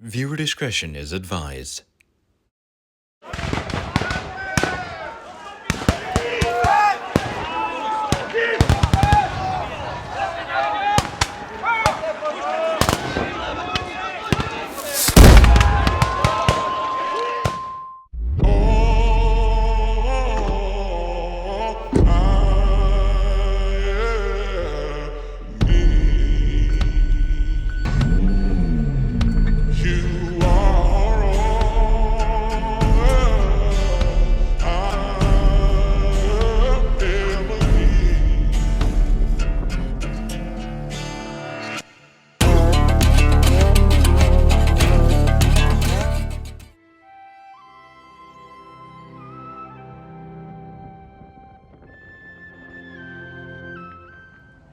Viewer discretion is advised.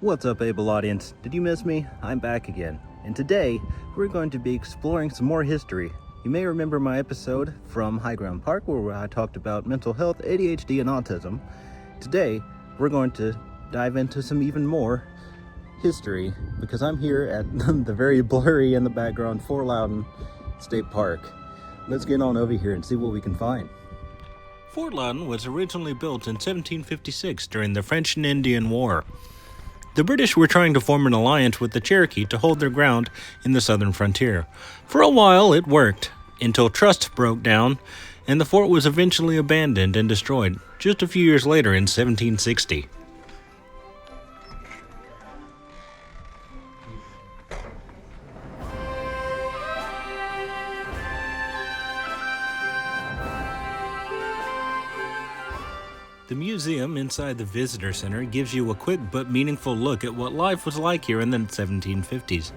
What's up, Able audience? Did you miss me? I'm back again, and today we're going to be exploring some more history. You may remember my episode from High Ground Park where I talked about mental health, ADHD, and autism. Today we're going to dive into some even more history because I'm here at the very blurry in the background Fort Loudoun State Park. Let's get on over here and see what we can find. Fort Loudoun was originally built in 1756 during the French and Indian War. The British were trying to form an alliance with the Cherokee to hold their ground in the southern frontier. For a while it worked, until trust broke down, and the fort was eventually abandoned and destroyed, just a few years later in 1760. The museum inside the visitor center gives you a quick but meaningful look at what life was like here in the 1750s.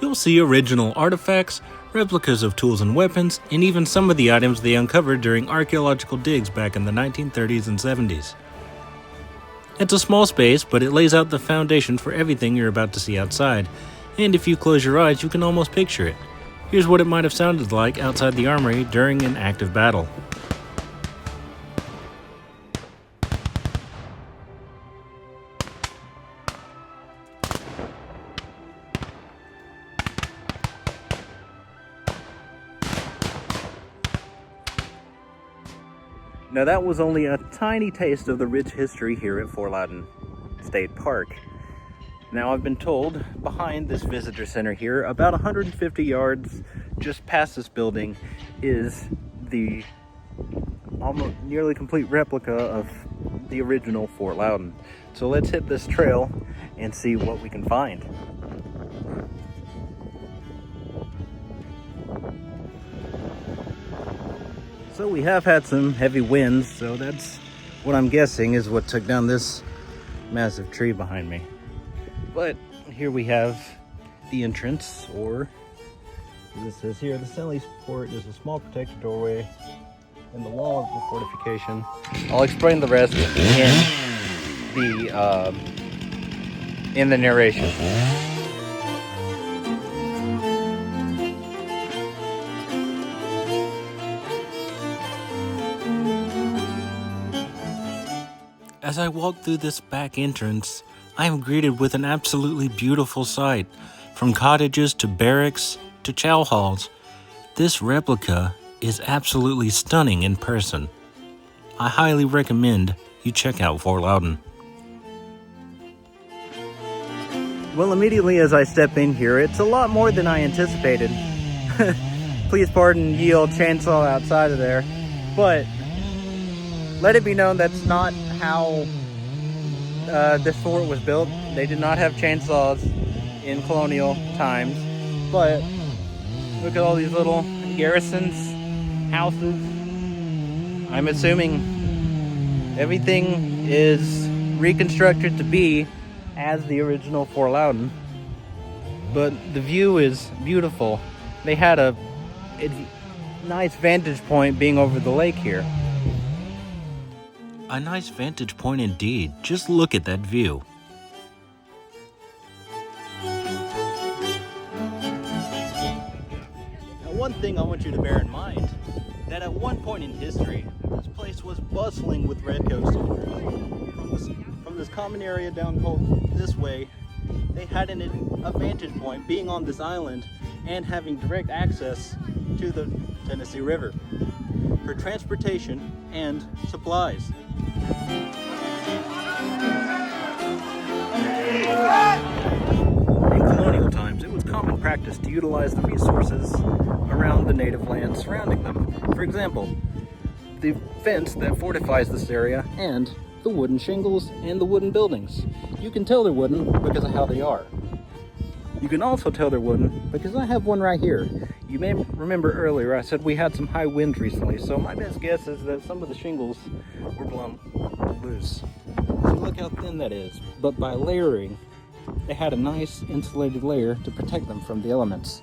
You'll see original artifacts, replicas of tools and weapons, and even some of the items they uncovered during archaeological digs back in the 1930s and 70s. It's a small space, but it lays out the foundation for everything you're about to see outside, and if you close your eyes you can almost picture it. Here's what it might have sounded like outside the armory during an active battle. Now that was only a tiny taste of the rich history here at Fort Loudoun State Park. Now I've been told behind this visitor center here, about 150 yards just past this building, is the almost nearly complete replica of the original Fort Loudoun. So let's hit this trail and see what we can find. So we have had some heavy winds, so that's what I'm guessing is what took down this massive tree behind me. But here we have the entrance, or as it says here, the Stanley's Port is a small protected doorway in the wall of the fortification. I'll explain the rest in the narration. As I walk through this back entrance, I am greeted with an absolutely beautiful sight. From cottages to barracks to chow halls, this replica is absolutely stunning in person. I highly recommend you check out Fort Loudoun. Well, immediately as I step in here, it's a lot more than I anticipated. Please pardon ye old chainsaw outside of there, but let it be known that's not how this fort was built. They did not have chainsaws in colonial times, but look at all these little garrisons, houses. I'm assuming everything is reconstructed to be as the original Fort Loudoun, but the view is beautiful. They had a nice vantage point being over the lake here. A nice vantage point indeed. Just look at that view. Now, one thing I want you to bear in mind, that at one point in history, this place was bustling with Redcoat soldiers. From this common area down called this way, they had a vantage point being on this island, and having direct access to the Tennessee River for transportation and supplies. In colonial times, it was common practice to utilize the resources around the native land surrounding them. For example, the fence that fortifies this area and the wooden shingles and the wooden buildings. You can tell they're wooden because of how they are. You can also tell they're wooden because I have one right here. You may remember earlier I said we had some high winds recently, so my best guess is that some of the shingles were blown loose. So look how thin that is. But by layering, they had a nice insulated layer to protect them from the elements.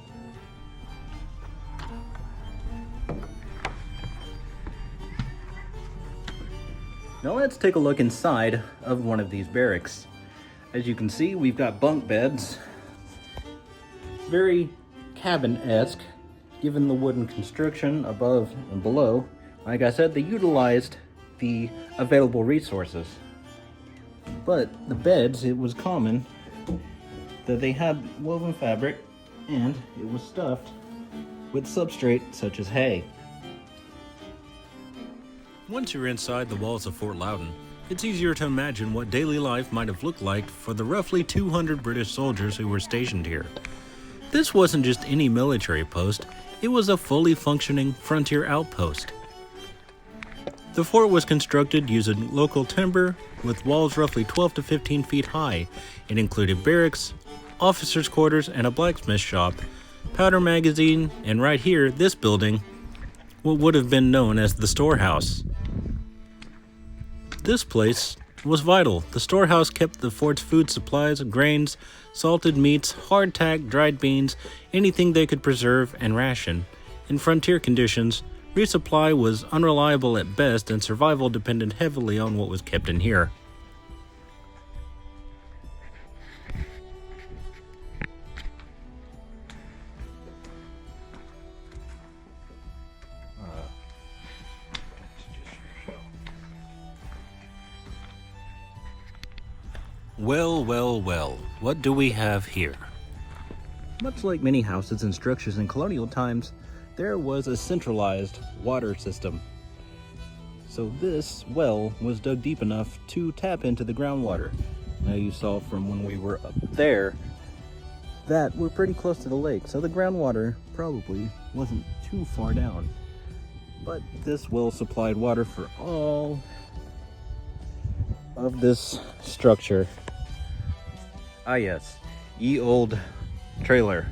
Now let's take a look inside of one of these barracks. As you can see, we've got bunk beds. Very cabin-esque, given the wooden construction above and below. Like I said, they utilized the available resources. But the beds, it was common that they had woven fabric and it was stuffed with substrate such as hay. Once you're inside the walls of Fort Loudoun, it's easier to imagine what daily life might have looked like for the roughly 200 British soldiers who were stationed here. This wasn't just any military post, it was a fully functioning frontier outpost. The fort was constructed using local timber with walls roughly 12 to 15 feet high. It included barracks, officers' quarters, and a blacksmith shop, powder magazine, and right here, this building, what would have been known as the storehouse. This place was vital. The storehouse kept the fort's food supplies, grains, salted meats, hardtack, dried beans, anything they could preserve and ration. In frontier conditions, resupply was unreliable at best and survival depended heavily on what was kept in here. Well, what do we have here? Much like many houses and structures in colonial times, there was a centralized water system. So this well was dug deep enough to tap into the groundwater. Now you saw from when we were up there that we're pretty close to the lake, so the groundwater probably wasn't too far down. But this well supplied water for all of this structure. Ah yes, ye old trailer.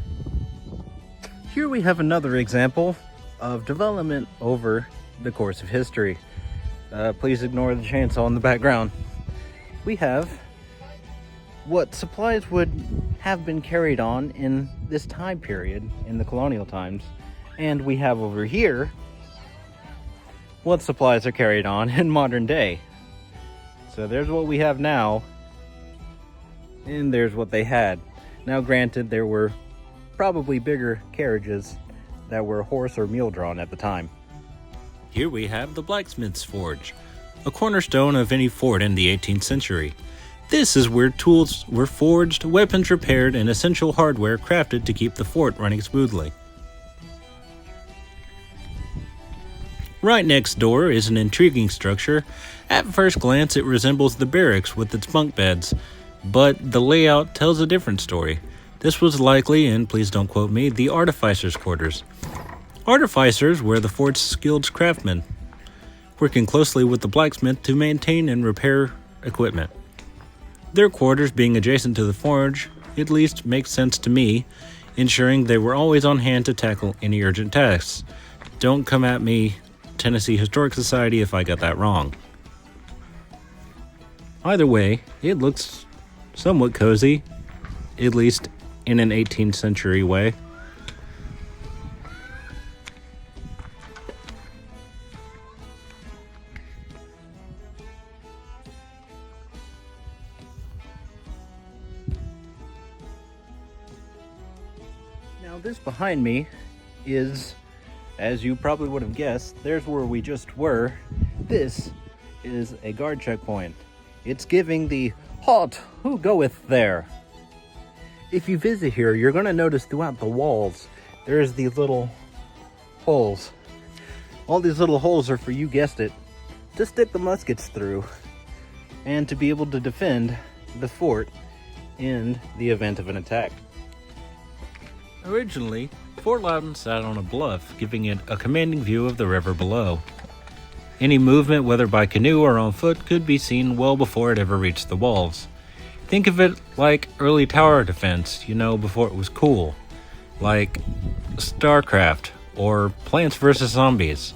Here we have another example of development over the course of history. Please ignore the chainsaw in the background. We have what supplies would have been carried on in this time period in the colonial times, and we have over here what supplies are carried on in modern day. So there's what we have now, and there's what they had. Now granted, there were probably bigger carriages that were horse or mule drawn at the time. Here we have the blacksmith's forge, a cornerstone of any fort in the 18th century. This is where tools were forged, weapons repaired, and essential hardware crafted to keep the fort running smoothly. Right next door is an intriguing structure. At first glance, it resembles the barracks with its bunk beds, but the layout tells a different story. This was likely, and please don't quote me, the artificers' quarters. Artificers were the fort's skilled craftsmen, working closely with the blacksmith to maintain and repair equipment. Their quarters being adjacent to the forge at least makes sense to me, ensuring they were always on hand to tackle any urgent tasks. Don't come at me, Tennessee Historic Society, if I got that wrong. Either way, it looks somewhat cozy, at least in an 18th century way. Now this behind me is, as you probably would have guessed, there's where we just were. This is a guard checkpoint. It's giving the "Halt, who goeth there?" If you visit here, you're going to notice throughout the walls there's these little holes. All these little holes are for, you guessed it, to stick the muskets through and to be able to defend the fort in the event of an attack. Originally, Fort Loudoun sat on a bluff, giving it a commanding view of the river below. Any movement, whether by canoe or on foot, could be seen well before it ever reached the walls. Think of it like early tower defense, before it was cool. Like StarCraft or Plants vs. Zombies.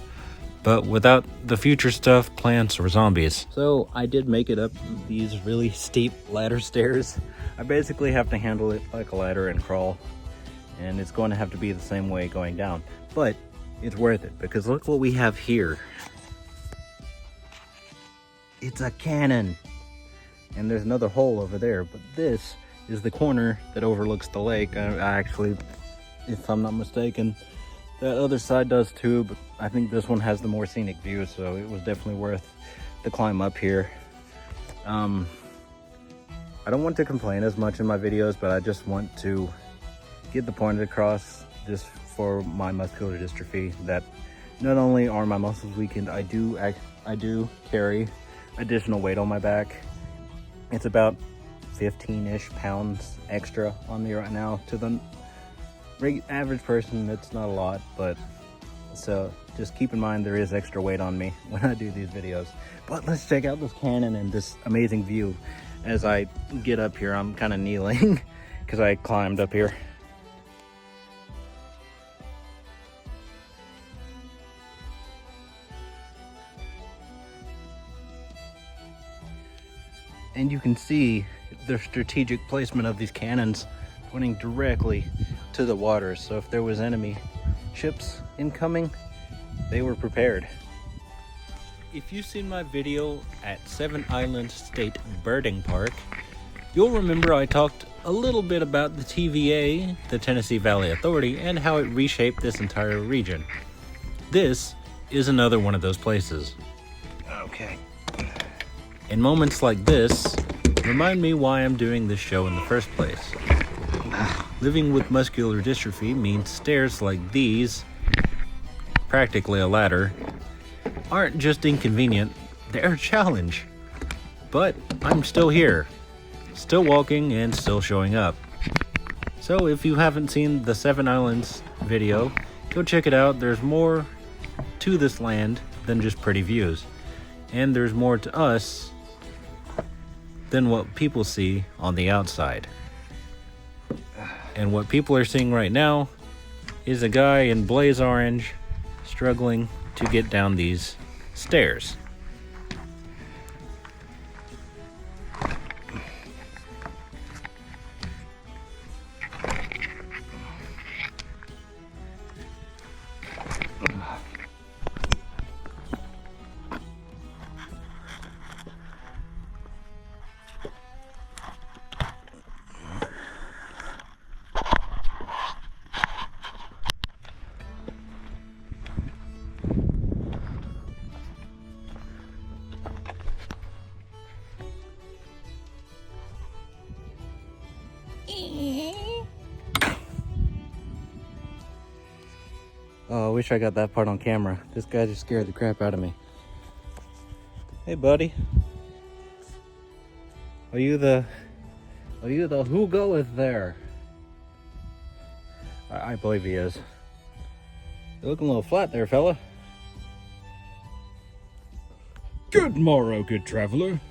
But without the future stuff, plants or zombies. So I did make it up these really steep ladder stairs. I basically have to handle it like a ladder and crawl. And it's going to have to be the same way going down. But it's worth it, because look what we have here. It's a cannon. And there's another hole over there, but this is the corner that overlooks the lake. I actually, if I'm not mistaken, that other side does too, but I think this one has the more scenic view, so it was definitely worth the climb up here. I don't want to complain as much in my videos, but I just want to get the point across, just for my muscular dystrophy, that not only are my muscles weakened, I do carry additional weight on my back. It's about 15-ish pounds extra on me right now. To the average person, that's not a lot, but so just keep in mind there is extra weight on me when I do these videos. But let's check out this cannon and this amazing view. As I get up here, I'm kind of kneeling because I climbed up here. And you can see the strategic placement of these cannons pointing directly to the water. So if there was enemy ships incoming, they were prepared. If you've seen my video at Seven Islands State Birding Park, you'll remember I talked a little bit about the TVA, the Tennessee Valley Authority, and how it reshaped this entire region. This is another one of those places. Okay. And moments like this remind me why I'm doing this show in the first place. Living with muscular dystrophy means stairs like these, practically a ladder, aren't just inconvenient, they're a challenge. But I'm still here, still walking and still showing up. So if you haven't seen the Seven Islands video, go check it out. There's more to this land than just pretty views. And there's more to us than what people see on the outside. And what people are seeing right now is a guy in blaze orange struggling to get down these stairs. Oh, I wish I got that part on camera. This guy just scared the crap out of me. Hey, buddy. Are you the who goeth there? I believe he is. You're looking a little flat there, fella. Good morrow, good traveller.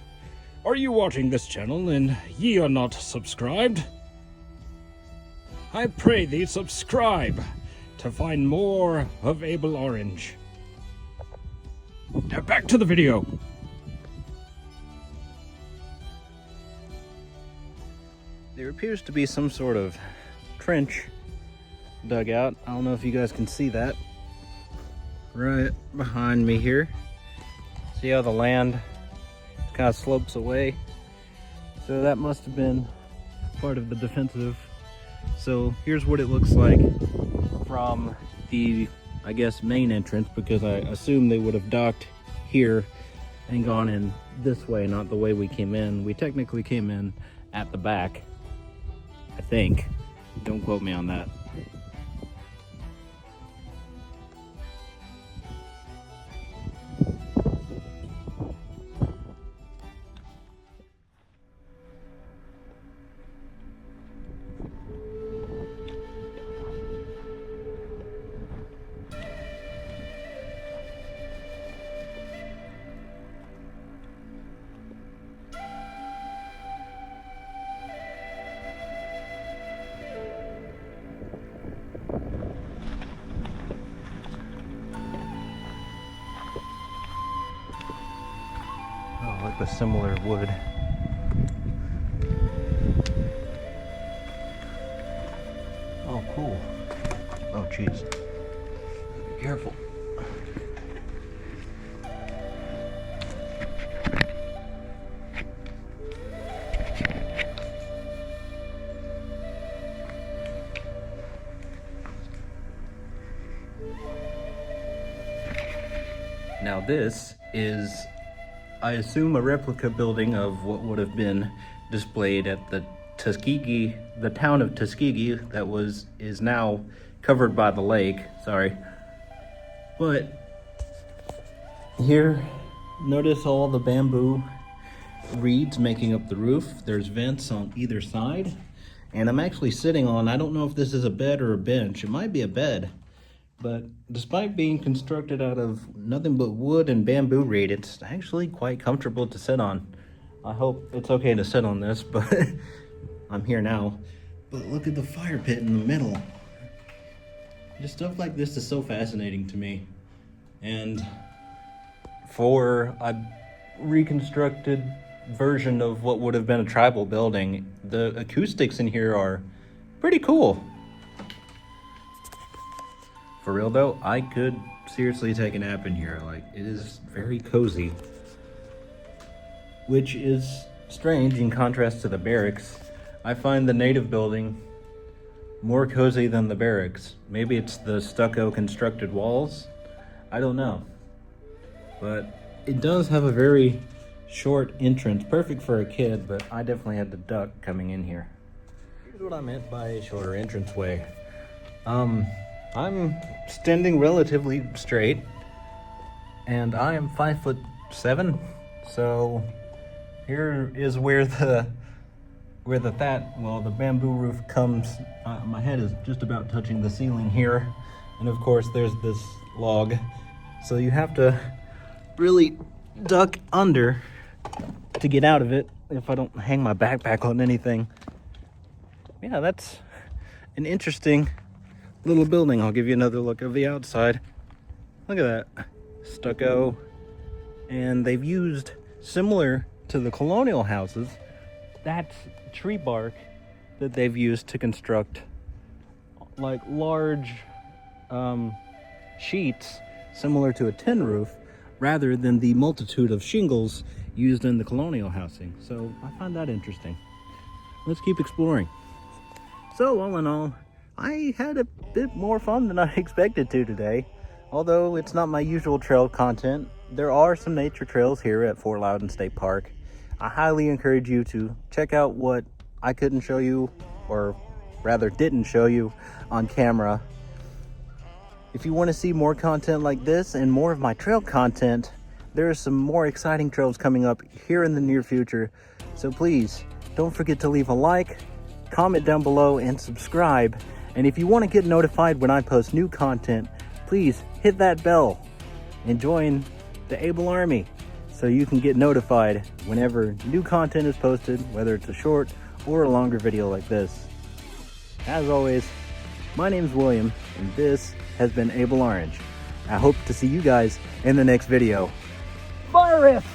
Are you watching this channel and ye are not subscribed? I pray thee subscribe to find more of AbleOrange. Now back to the video. There appears to be some sort of trench dug out. I don't know if you guys can see that. Right behind me here. See how the land kind of slopes away? So that must have been part of the defensive. So here's what it looks like from the, I guess, main entrance, because I assume they would have docked here and gone in this way, not the way we came in. We technically came in at the back, I think. Don't quote me on that. work with similar wood. Oh, cool. Oh, jeez. Be careful. Now this is, I assume, a replica building of what would have been displayed at the Tuskegee, the town of Tuskegee, that is now covered by the lake. Sorry. But here, notice all the bamboo reeds making up the roof. There's vents on either side. And I'm actually sitting on, I don't know if this is a bed or a bench. It might be a bed. But despite being constructed out of nothing but wood and bamboo reed, it's actually quite comfortable to sit on. I hope it's okay to sit on this, but I'm here now. But look at the fire pit in the middle. Just stuff like this is so fascinating to me. And for a reconstructed version of what would have been a tribal building, the acoustics in here are pretty cool. For real though, I could seriously take a nap in here. Like, it is very cozy. Which is strange in contrast to the barracks. I find the native building more cozy than the barracks. Maybe it's the stucco constructed walls. I don't know. But it does have a very short entrance, perfect for a kid, but I definitely had to duck coming in here. Here's what I meant by a shorter entranceway. I'm standing relatively straight, and I am 5'7", so here is where the bamboo roof comes. My head is just about touching the ceiling here, and of course there's this log, so you have to really duck under to get out of it if I don't hang my backpack on anything. Yeah, that's an interesting little building. I'll give you another look of the outside. Look at that stucco, and they've used, similar to the colonial houses, that's tree bark that they've used to construct like large sheets similar to a tin roof, rather than the multitude of shingles used in the colonial housing. So I find that interesting. Let's keep exploring. So all in all, I had a bit more fun than I expected to today. Although it's not my usual trail content, there are some nature trails here at Fort Loudoun State Park. I highly encourage you to check out what I couldn't show you, or rather didn't show you on camera. If you want to see more content like this and more of my trail content, there are some more exciting trails coming up here in the near future. So please don't forget to leave a like, comment down below, and subscribe. And if you want to get notified when I post new content, please hit that bell and join the Able Army so you can get notified whenever new content is posted, whether it's a short or a longer video like this. As always, my name's William, and this has been AbleOrange. I hope to see you guys in the next video. Fire riff!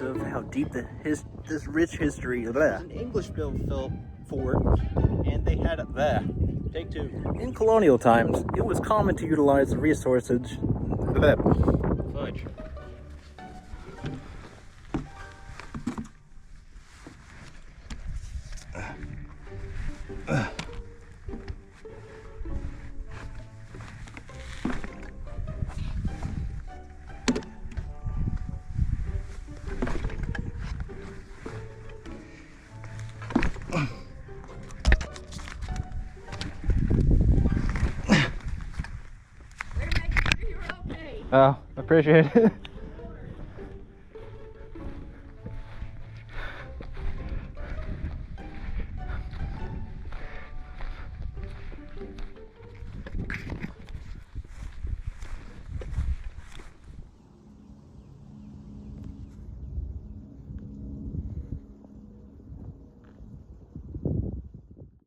Of how deep this rich history of that. An English built fort, and they had it there. Take two. In colonial times, it was common to utilize the resources. Fudge. Oh, appreciate it.